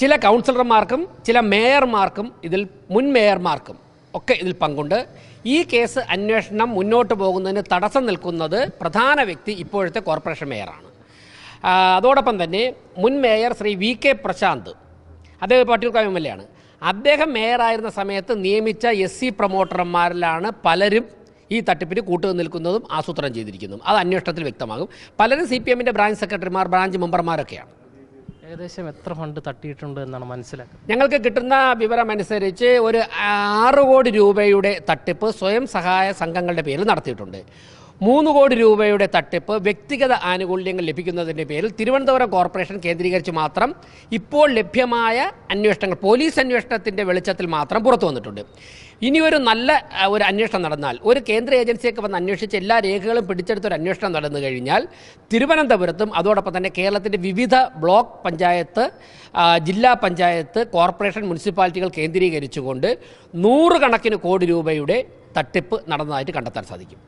ചില കൗൺസിലർമാർക്കും ചില മേയർമാർക്കും മുൻ മേയർമാർക്കും ഒക്കെ ഇതിൽ പങ്കുണ്ട്. ഈ കേസ് അന്വേഷണം മുന്നോട്ട് പോകുന്നതിന് തടസ്സം നിൽക്കുന്നത് പ്രധാന വ്യക്തി ഇപ്പോഴത്തെ കോർപ്പറേഷൻ മേയറാണ്. അതോടൊപ്പം തന്നെ മുൻ മേയർ ശ്രീ വി.കെ. പ്രശാന്ത്, അദ്ദേഹം പട്ടിയൂർക്കാവ് എം.എൽ.എ. ആണ്. അദ്ദേഹം മേയറായിരുന്ന സമയത്ത് നിയമിച്ച SC പ്രൊമോട്ടർമാരിലാണ് പലരും ഈ തട്ടിപ്പിന് കൂട്ടുനിൽക്കുന്നതും ആസൂത്രണം ചെയ്തിരിക്കുന്നതും. അത് അന്വേഷണത്തിൽ വ്യക്തമാകും. പലരും CPM-ന്റെ ബ്രാഞ്ച് സെക്രട്ടറിമാർ, ബ്രാഞ്ച് മെമ്പർമാരൊക്കെയാണ്. ഏകദേശം എത്ര ഫണ്ട് തട്ടിയിട്ടുണ്ട് എന്നാണ് മനസ്സിലാക്കുന്നത്? ഞങ്ങൾക്ക് കിട്ടുന്ന വിവരമനുസരിച്ച് ഒരു 6 കോടി രൂപയുടെ തട്ടിപ്പ് സ്വയം സഹായ സംഘങ്ങളുടെ പേരിൽ നടത്തിയിട്ടുണ്ട്. 3 കോടി രൂപയുടെ തട്ടിപ്പ് വ്യക്തിഗത ആനുകൂല്യങ്ങൾ ലഭിക്കുന്നതിൻ്റെ പേരിൽ തിരുവനന്തപുരം കോർപ്പറേഷൻ കേന്ദ്രീകരിച്ച് മാത്രം ഇപ്പോൾ ലഭ്യമായ അന്വേഷണങ്ങൾ, പോലീസ് അന്വേഷണത്തിൻ്റെ വെളിച്ചത്തിൽ മാത്രം പുറത്തു വന്നിട്ടുണ്ട്. ഇനി ഒരു നല്ല ഒരു അന്വേഷണം നടന്നാൽ, ഒരു കേന്ദ്ര ഏജൻസിയൊക്കെ വന്ന് അന്വേഷിച്ച് എല്ലാ രേഖകളും പിടിച്ചെടുത്തൊരു അന്വേഷണം നടന്നു കഴിഞ്ഞാൽ തിരുവനന്തപുരത്തും അതോടൊപ്പം തന്നെ കേരളത്തിൻ്റെ വിവിധ ബ്ലോക്ക് പഞ്ചായത്ത്, ജില്ലാ പഞ്ചായത്ത്, കോർപ്പറേഷൻ, മുനിസിപ്പാലിറ്റികൾ കേന്ദ്രീകരിച്ചുകൊണ്ട് 100 കണക്കിന് കോടി രൂപയുടെ തട്ടിപ്പ് നടന്നതായിട്ട് കണ്ടെത്താൻ സാധിക്കും.